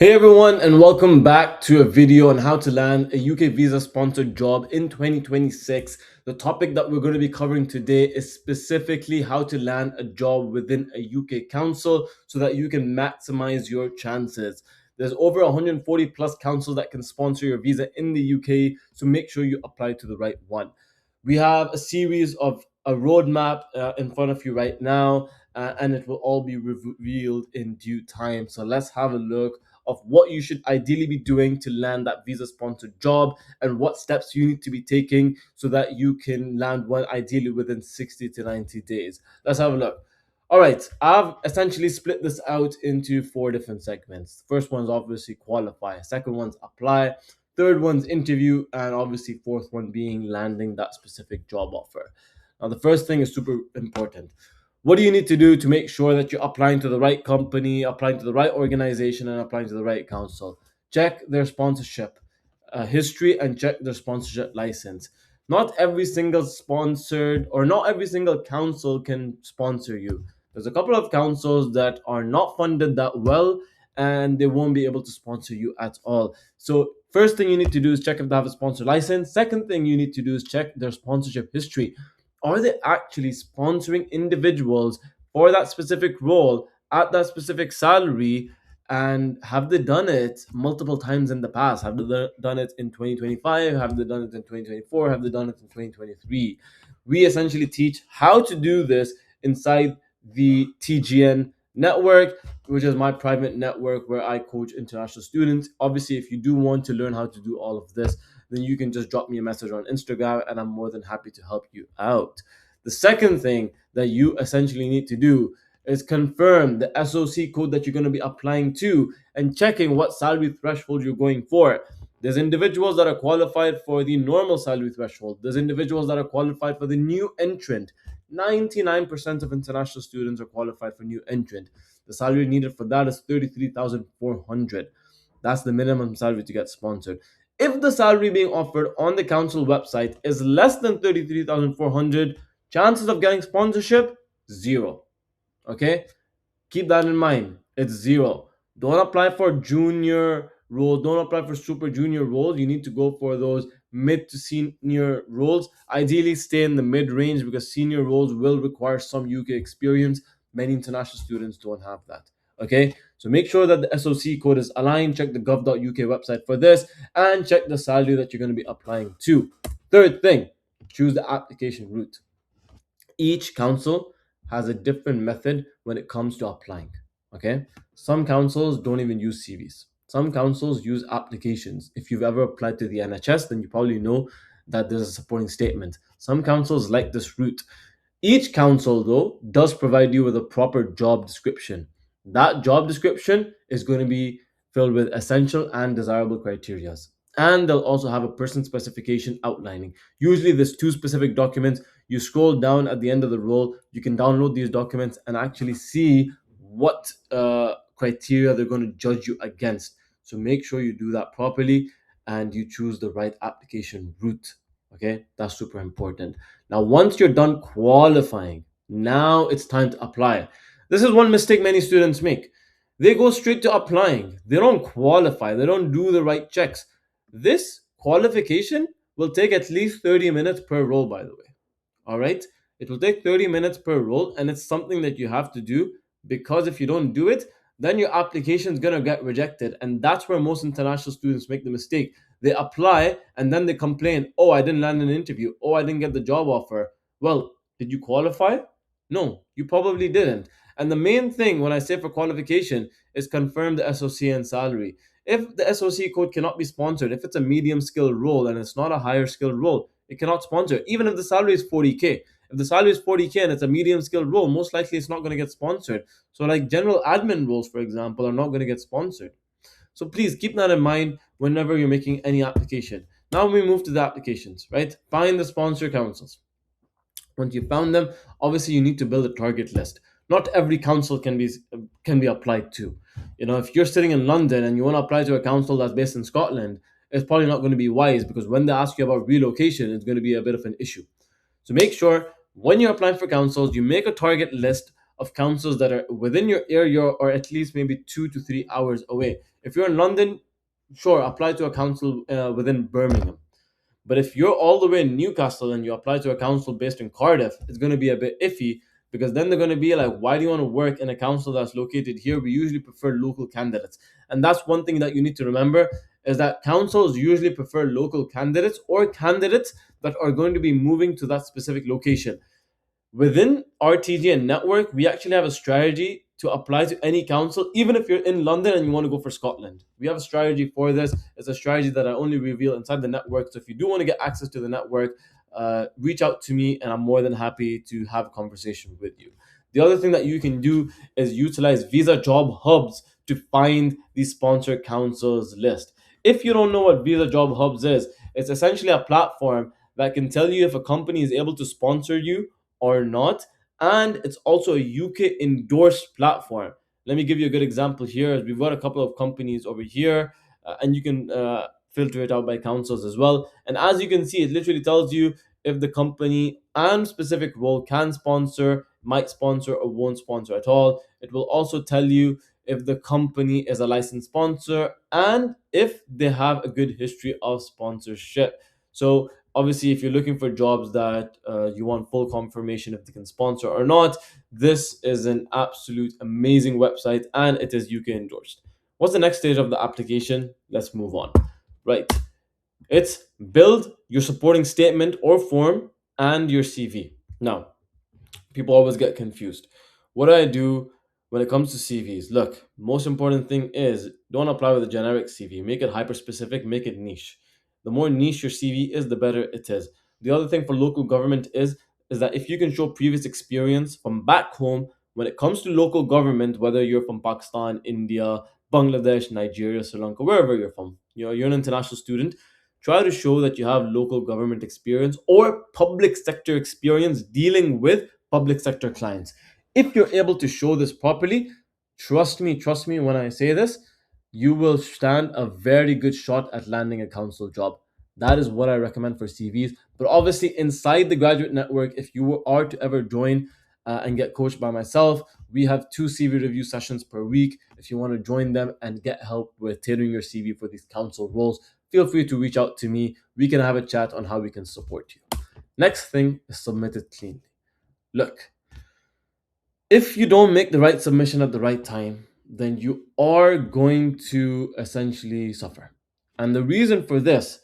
Hey everyone, and welcome back to a video on how to land a UK visa sponsored job in 2026. The topic that we're going to be covering today is specifically how to land a job within a UK council so that you can maximize your chances. There's over 140 plus councils that can sponsor your visa in the UK, so make sure you apply to the right one. We have a series of a roadmap in front of you right now, and it will all be revealed in due time. So let's have a look of what you should ideally be doing to land that visa sponsored job and what steps you need to be taking so that you can land one ideally within 60 to 90 days. Let's have a look. All right, I've essentially split this out into four different segments. First one's obviously qualify, second one's apply, third one's interview, and obviously fourth one being landing that specific job offer. Now, the first thing is super important. What do you need to do to make sure that you're applying to the right company, applying to the right organization, and applying to the right council? Check their sponsorship history and check their sponsorship license. Not every single sponsored or not every single council can sponsor you. There's a couple of councils that are not funded that well and they won't be able to sponsor you at all. So, first thing you need to do is check if they have a sponsor license. Second thing you need to do is check their sponsorship history. Are they actually sponsoring individuals for that specific role at that specific salary? And have they done it multiple times in the past? Have they done it in 2025? Have they done it in 2024? Have they done it in 2023? We essentially teach how to do this inside the TGN network, which is my private network where I coach international students. Obviously, if you do want to learn how to do all of this, then you can just drop me a message on Instagram and I'm more than happy to help you out. The second thing that you essentially need to do is confirm the SOC code that you're going to be applying to and checking what salary threshold you're going for. There's individuals that are qualified for the normal salary threshold. There's individuals that are qualified for the new entrant. 99% of international students are qualified for new entrant. The salary needed for that is 33,400. That's the minimum salary to get sponsored. If the salary being offered on the council website is less than 33,400, chances of getting sponsorship zero. Okay, keep that in mind. It's zero. Don't apply for junior roles. Don't apply for super junior roles. You need to go for those mid to senior roles. Ideally, stay in the mid range because senior roles will require some UK experience. Many international students don't have that. Okay, so make sure that the SOC code is aligned. Check the gov.uk website for this and check the salary that you're going to be applying to. Third thing, choose the application route. Each council has a different method when it comes to applying. Okay, some councils don't even use CVs. Some councils use applications. If you've ever applied to the NHS, then you probably know that there's a supporting statement. Some councils like this route. Each council, though, does provide you with a proper job description. That job description is going to be filled with essential and desirable criteria. And they'll also have a person specification outlining. Usually, there's two specific documents. You scroll down at the end of the role, you can download these documents and actually see what criteria they're going to judge you against. So make sure you do that properly and you choose the right application route. Okay, that's super important. Now, once you're done qualifying, now it's time to apply. This is one mistake many students make. They go straight to applying. They don't qualify. They don't do the right checks. This qualification will take at least 30 minutes per role, by the way. All right. It will take 30 minutes per role, and it's something that you have to do because if you don't do it, then your application is going to get rejected. And that's where most international students make the mistake. They apply and then they complain, oh, I didn't land an interview. Oh, I didn't get the job offer. Well, did you qualify? No, you probably didn't. And the main thing when I say for qualification is confirm the SOC and salary. If the SOC code cannot be sponsored, if it's a medium skill role and it's not a higher skill role, it cannot sponsor. Even if the salary is 40K. If the salary is 40K and it's a medium skill role, most likely it's not going to get sponsored. So, like general admin roles, for example, are not going to get sponsored. So, please keep that in mind whenever you're making any application. Now, we move to the applications, right? Find the sponsor councils. Once you found them, obviously you need to build a target list. Not every council can be applied to. You know, if you're sitting in London and you want to apply to a council that's based in Scotland, it's probably not going to be wise because when they ask you about relocation, it's going to be a bit of an issue. So make sure when you're applying for councils, you make a target list of councils that are within your area or at least maybe 2 to 3 hours away. If you're in London, sure, apply to a council within Birmingham. But if you're all the way in Newcastle and you apply to a council based in Cardiff, it's going to be a bit iffy, because then they're going to be like, why do you want to work in a council that's located here? We usually prefer local candidates. And that's one thing that you need to remember, is that councils usually prefer local candidates or candidates that are going to be moving to that specific location. Within our TGN network, we actually have a strategy to apply to any council, even if you're in London and you want to go for Scotland. We have a strategy for this. It's a strategy that I only reveal inside the network. So if you do want to get access to the network, reach out to me and I'm more than happy to have a conversation with you. The other thing that you can do is utilize Visa Job Hubs to find the sponsor councils list. If you don't know what Visa Job Hubs is, it's essentially a platform that can tell you if a company is able to sponsor you or not. And it's also a UK endorsed platform. Let me give you a good example here. We've got a couple of companies over here, and you can filter it out by councils as well. And as you can see, it literally tells you if the company and specific role can sponsor, might sponsor, or won't sponsor at all. It will also tell you if the company is a licensed sponsor and if they have a good history of sponsorship. So obviously, if you're looking for jobs that you want full confirmation if they can sponsor or not, this is an absolute amazing website and it is UK endorsed. What's the next stage of the application? Let's move on. Right. It's build your supporting statement or form and your CV. Now, people always get confused. What do I do when it comes to CVs? Look, most important thing is don't apply with a generic CV. Make it hyper specific, make it niche. The more niche your CV is, the better it is. The other thing for local government is that if you can show previous experience from back home when it comes to local government, whether you're from Pakistan, India, Bangladesh, Nigeria, Sri Lanka, wherever you're from, you're an international student, try to show that you have local government experience or public sector experience dealing with public sector clients. If you're able to show this properly, trust me when I say this, you will stand a very good shot at landing a council job. That is what I recommend for CVs. But obviously, inside the graduate network, if you are to ever join and get coached by myself, we have 2 CV review sessions per week. If you want to join them and get help with tailoring your CV for these council roles, feel free to reach out to me. We can have a chat on how we can support you. Next thing is submit it cleanly. Look, if you don't make the right submission at the right time, then you are going to essentially suffer. And the reason for this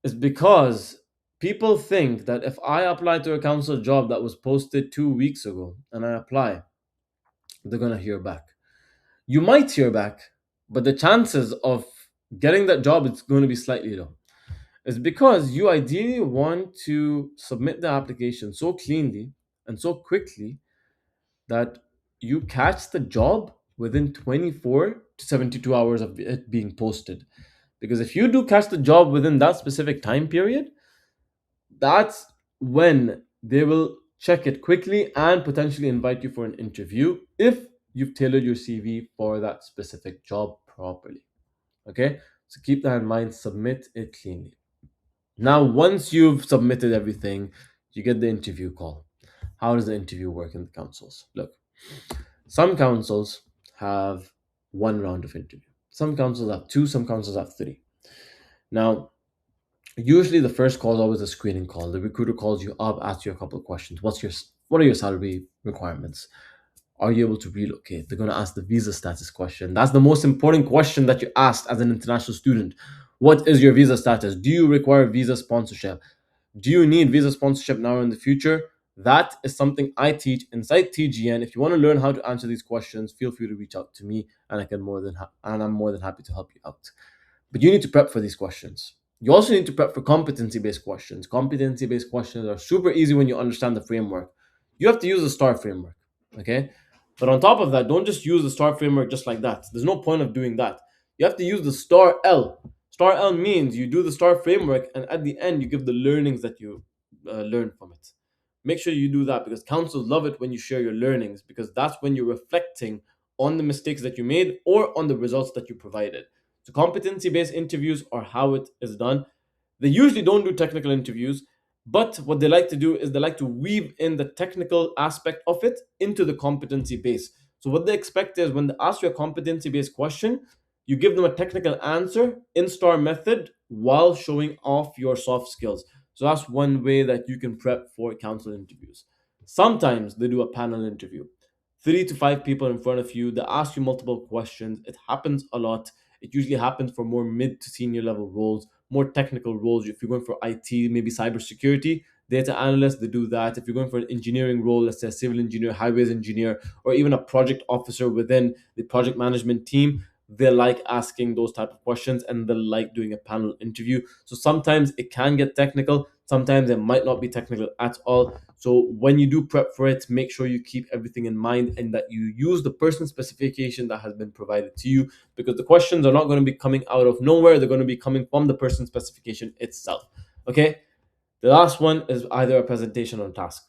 is because people think that if I apply to a council job that was posted 2 weeks ago and I apply, they're going to hear back. You might hear back, but the chances of getting that job is going to be slightly low. It's because you ideally want to submit the application so cleanly and so quickly that you catch the job within 24 to 72 hours of it being posted. Because if you do catch the job within that specific time period, that's when they will check it quickly and potentially invite you for an interview if you've tailored your CV for that specific job properly. Okay, so keep that in mind, submit it cleanly. Now, once you've submitted everything, you get the interview call. How does the interview work in the councils? Look, some councils have one round of interview. Some councils have two, some councils have three. Now, usually the first call is always a screening call. The recruiter calls you up, asks you a couple of questions. What are your salary requirements? Are you able to relocate? They're going to ask the visa status question. That's the most important question that you asked as an international student. What is your visa status? Do you require visa sponsorship? Do you need visa sponsorship now or in the future? That is something I teach inside TGN. If you want to learn how to answer these questions, feel free to reach out to me, and I'm more than happy to help you out. But you need to prep for these questions. You also need to prep for competency-based questions. Competency-based questions are super easy when you understand the framework. You have to use the STAR framework, okay? But on top of that, don't just use the STAR framework just like that. There's no point of doing that. You have to use the STAR L. STAR L means you do the STAR framework, and at the end, you give the learnings that you learn from it. Make sure you do that because councils love it when you share your learnings, because that's when you're reflecting on the mistakes that you made or on the results that you provided. So competency-based interviews are how it is done. They usually don't do technical interviews, But what they like to do is they like to weave in the technical aspect of it into the competency base. So what they expect is when they ask you a competency based question, you give them a technical answer in star method while showing off your soft skills. So that's one way that you can prep for council interviews. Sometimes they do a panel interview. 3 to 5 people in front of you, they ask you multiple questions. It happens a lot. It usually happens for more mid to senior level roles, more technical roles. If you're going for IT, maybe cybersecurity, data analyst, they do that. If you're going for an engineering role, let's say a civil engineer, highways engineer, or even a project officer within the project management team, they like asking those type of questions and they like doing a panel interview. So sometimes it can get technical, sometimes it might not be technical at all. So when you do prep for it, make sure you keep everything in mind and that you use the person specification that has been provided to you, because the questions are not going to be coming out of nowhere. They're going to be coming from the person specification itself. Okay. The last one is either a presentation or a task.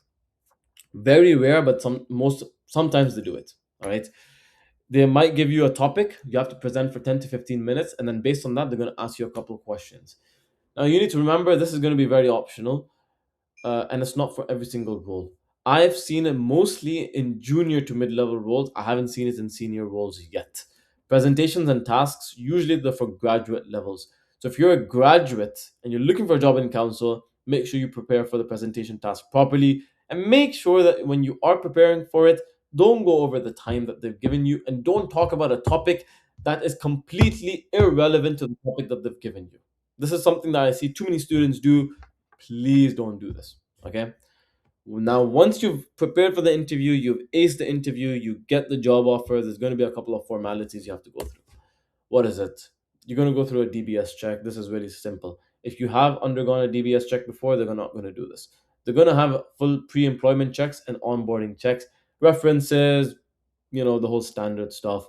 Very rare, but sometimes they do it. All right. They might give you a topic. You have to present for 10 to 15 minutes, and then based on that, they're going to ask you a couple of questions. Now you need to remember this is going to be very optional, and it's not for every single role. I've seen it mostly in junior to mid level roles. I haven't seen it in senior roles yet. Presentations and tasks, usually they're for graduate levels. So if you're a graduate and you're looking for a job in council, make sure you prepare for the presentation task properly and make sure that when you are preparing for it, don't go over the time that they've given you and don't talk about a topic that is completely irrelevant to the topic that they've given you. This is something that I see too many students do. Please don't do this. Okay. Now, once you've prepared for the interview, you've aced the interview, you get the job offer, there's going to be a couple of formalities you have to go through. What is it? You're going to go through a DBS check. This is really simple. If you have undergone a DBS check before, they're not going to do this. They're going to have full pre employment checks and onboarding checks, references, the whole standard stuff.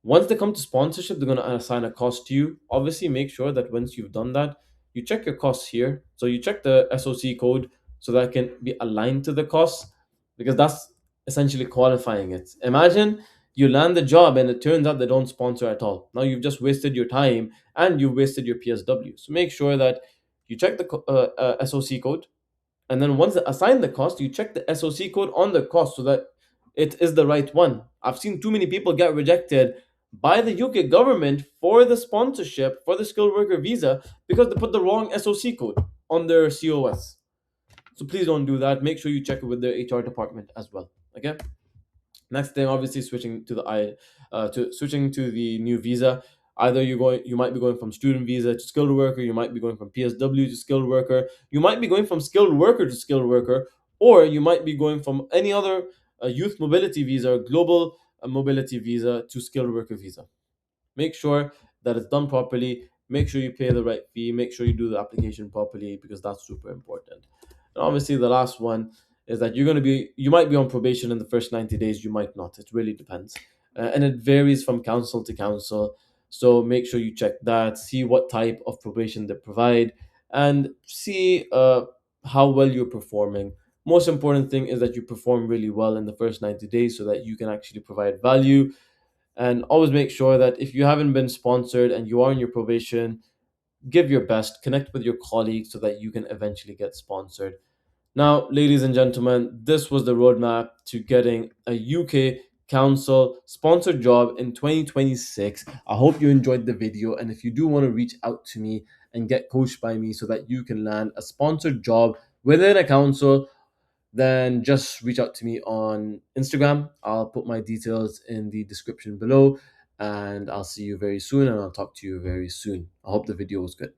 Once they come to sponsorship, they're going to assign a cost to you. Obviously, make sure that once you've done that, you check your costs here. So you check the SOC code so that it can be aligned to the costs, because that's essentially qualifying it. Imagine you land the job and it turns out they don't sponsor at all. Now you've just wasted your time and you've wasted your PSW. So make sure that you check the SOC code, and then once they assign the cost, you check the SOC code on the cost so that it is the right one. I've seen too many people get rejected by the UK government for the sponsorship for the skilled worker visa because they put the wrong SOC code on their COS. So please don't do that. Make sure you check it with the HR department as well. Okay. Next thing, obviously, switching to the new visa. Either you might be going from student visa to skilled worker, you might be going from PSW to skilled worker, you might be going from skilled worker to skilled worker, or you might be going from any other youth mobility visa or global mobility visa to skilled worker visa. Make sure that it's done properly. Make sure you pay the right fee. Make sure you do the application properly, because that's super important. And obviously, the last one is that you might be on probation in the first 90 days, you might not. It really depends. And it varies from council to council. So make sure you check that, see what type of probation they provide, and see how well you're performing. Most important thing is that you perform really well in the first 90 days so that you can actually provide value. And always make sure that if you haven't been sponsored and you are in your probation, give your best, connect with your colleagues so that you can eventually get sponsored. Now, ladies and gentlemen, this was the roadmap to getting a UK council sponsored job in 2026. I hope you enjoyed the video. And if you do want to reach out to me and get coached by me so that you can land a sponsored job within a council, then just reach out to me on Instagram. I'll put my details in the description below, and I'll see you very soon and I'll talk to you very soon. I hope the video was good.